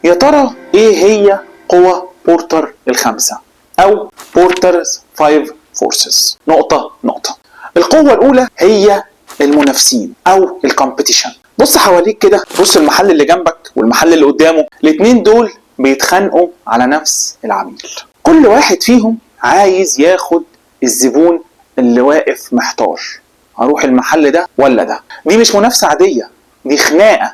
يا ترى ايه هي قوى بورتر الخمسة او بورترز 5 فورسز؟ نقطة. القوة الأولى هي المنافسين أو الكومبيتيشن. بص حواليك كده، بص المحل اللي جنبك والمحل اللي قدامه، الاتنين دول بيتخانقوا على نفس العميل. كل واحد فيهم عايز ياخد الزبون اللي واقف محتار، هروح المحل ده ولا ده. دي مش منافسة عادية، دي خناقة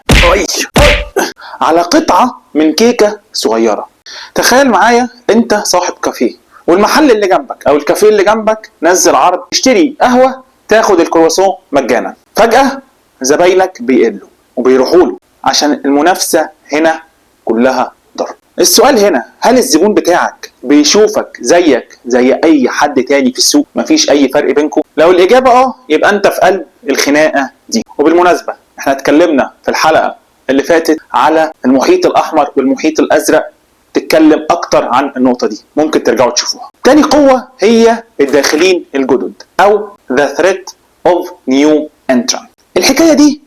على قطعة من كيكة صغيرة. تخيل معايا انت صاحب كافيه، والمحل اللي جنبك او الكافيه اللي جنبك نزل عرض اشتري قهوة تاخد الكرواسون مجانا. فجأة زباينك بيقلوا وبيروحوا له عشان المنافسة هنا كلها ضرب. السؤال هنا، هل الزبون بتاعك بيشوفك زيك زي اي حد تاني في السوق؟ مفيش اي فرق بينكم؟ لو الاجابة يبقى انت في قلب الخناقة دي. وبالمناسبة احنا اتكلمنا في الحلقة اللي فاتت على المحيط الاحمر والمحيط الازرق، تتكلم اكتر عن النقطة دي، ممكن ترجعوا تشوفوها. تاني قوة هي الداخلين الجدد او the threat of new entrant. الحكاية دي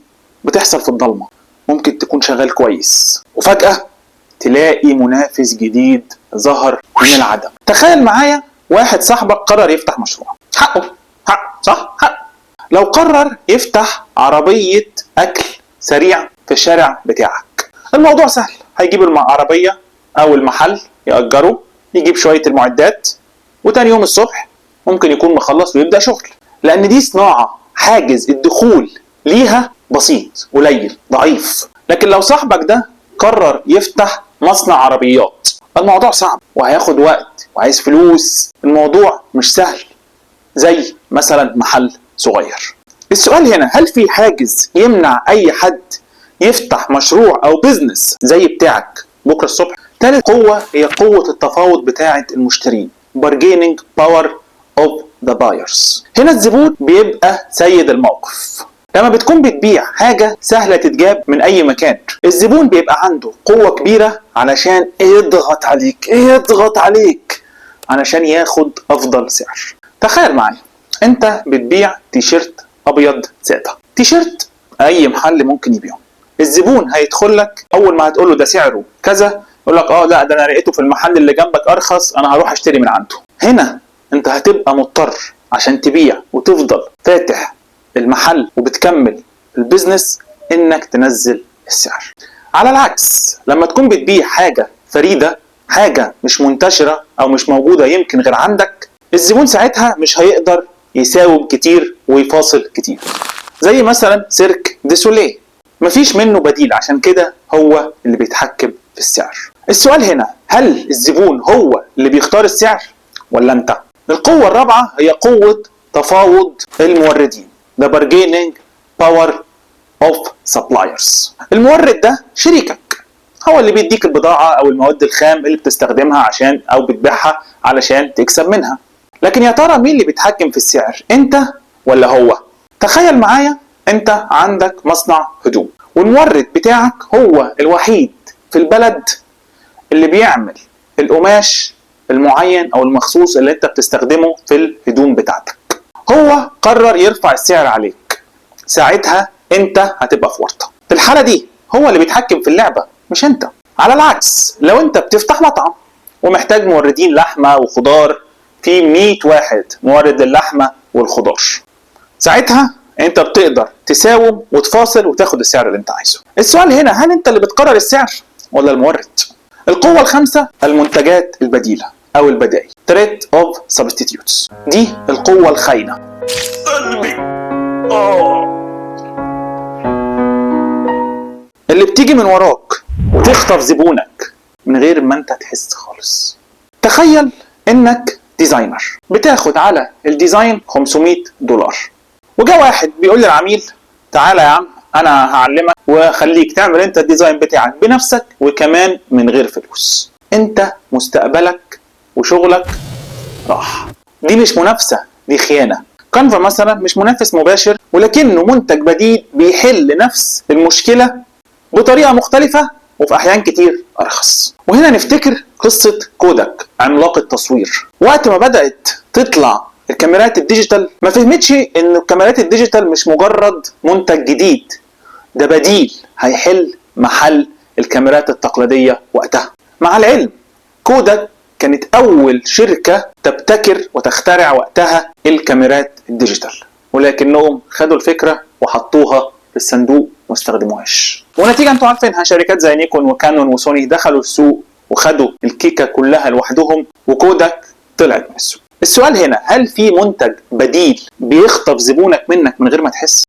بتحصل في الضلمة، ممكن تكون شغال كويس وفجأة تلاقي منافس جديد ظهر من العدم. تخيل معايا واحد صاحبك قرر يفتح مشروع، حقه صح؟ حق. لو قرر يفتح عربية أكل سريع في الشارع بتاعك، الموضوع سهل، هيجيب العربية أو المحل يأجره، يجيب شوية المعدات، وتاني يوم الصبح ممكن يكون مخلص ويبدأ شغل. لأن دي صناعة حاجز الدخول ليها بسيط قليل ضعيف. لكن لو صاحبك ده قرر يفتح مصنع عربيات، الموضوع صعب وهياخد وقت وعايز فلوس، الموضوع مش سهل زي مثلا محل صغير. السؤال هنا، هل في حاجز يمنع اي حد يفتح مشروع او بيزنس زي بتاعك بكرة الصبح؟ ثالث قوة هي قوة التفاوض بتاعة المشترين، bargaining power of the buyers. هنا الزبون بيبقى سيد الموقف. لما بتكون بتبيع حاجة سهلة تتجاب من أي مكان، الزبون بيبقى عنده قوة كبيرة علشان يضغط عليك علشان ياخد أفضل سعر. تخيل معايا أنت بتبيع تيشيرت أبيض سادة، تيشيرت أي محل ممكن يبيعه. الزبون هيدخل لك أول ما هتقوله ده سعره كذا، يقول لك لا ده أنا لقيته في المحل اللي جنبك أرخص، أنا هروح أشتري من عنده. هنا أنت هتبقى مضطر عشان تبيع وتفضل فاتح المحل وبتكمل البيزنس انك تنزل السعر. على العكس، لما تكون بتبيع حاجة فريدة، حاجة مش منتشرة او مش موجودة يمكن غير عندك، الزبون ساعتها مش هيقدر يساوم كتير ويفاصل كتير. زي مثلا سيرك دي سوليه، مفيش منه بديل، عشان كده هو اللي بيتحكم في السعر. السؤال هنا، هل الزبون هو اللي بيختار السعر ولا انت؟ القوة الرابعة هي قوة تفاوض الموردين، the bargaining power of suppliers. المورد ده شريكك، هو اللي بيديك البضاعة أو المواد الخام اللي بتستخدمها عشان أو بتبيعها علشان تكسب منها. لكن يا ترى مين اللي بيتحكم في السعر، أنت ولا هو؟ تخيل معايا أنت عندك مصنع هدوم، والمورد بتاعك هو الوحيد في البلد اللي بيعمل القماش المعين أو المخصوص اللي أنت بتستخدمه في الهدوم بتاعتك. هو قرر يرفع السعر عليك، ساعتها انت هتبقى في ورطة. في الحالة دي هو اللي بيتحكم في اللعبة مش انت. على العكس، لو انت بتفتح مطعم ومحتاج موردين لحمة وخضار، في 100 واحد مورد اللحمة والخضار، ساعتها انت بتقدر تساوم وتفاصل وتاخد السعر اللي انت عايزه. السؤال هنا، هل انت اللي بتقرر السعر ولا المورد؟ القوة الخامسة المنتجات البديلة او البدائل، threat of substitutes. دي القوة الخاينة اللي بتيجي من وراك وتخطف زبونك من غير ما انت تحس خالص. تخيل انك ديزاينر بتاخد على الديزاين $500، وجاء واحد بيقول للعميل تعالى يا عم انا هعلمك وخليك تعمل انت الديزاين بتاعك بنفسك وكمان من غير فلوس. انت مستقبلك وشغلك راح. دي مش منافسة، دي خيانة. كانفا مثلا مش منافس مباشر، ولكنه منتج بديل بيحل نفس المشكلة بطريقة مختلفة وفي أحيان كتير أرخص. وهنا نفتكر قصة كوداك عملاق التصوير. وقت ما بدأت تطلع الكاميرات الديجيتال ما فهمتش إن الكاميرات الديجيتال مش مجرد منتج جديد، ده بديل هيحل محل الكاميرات التقليدية وقتها. مع العلم كوداك كانت أول شركة تبتكر وتخترع وقتها الكاميرات الديجيتال، ولكنهم خدوا الفكرة وحطوها في الصندوق وما استخدموهاش، ونتيجة انتوا عارفينها شركات زي نيكون وكانون وسوني دخلوا السوق وخدوا الكيكة كلها لوحدهم، وكوداك طلعت من السوق. السؤال هنا، هل في منتج بديل بيخطف زبونك منك من غير ما تحس؟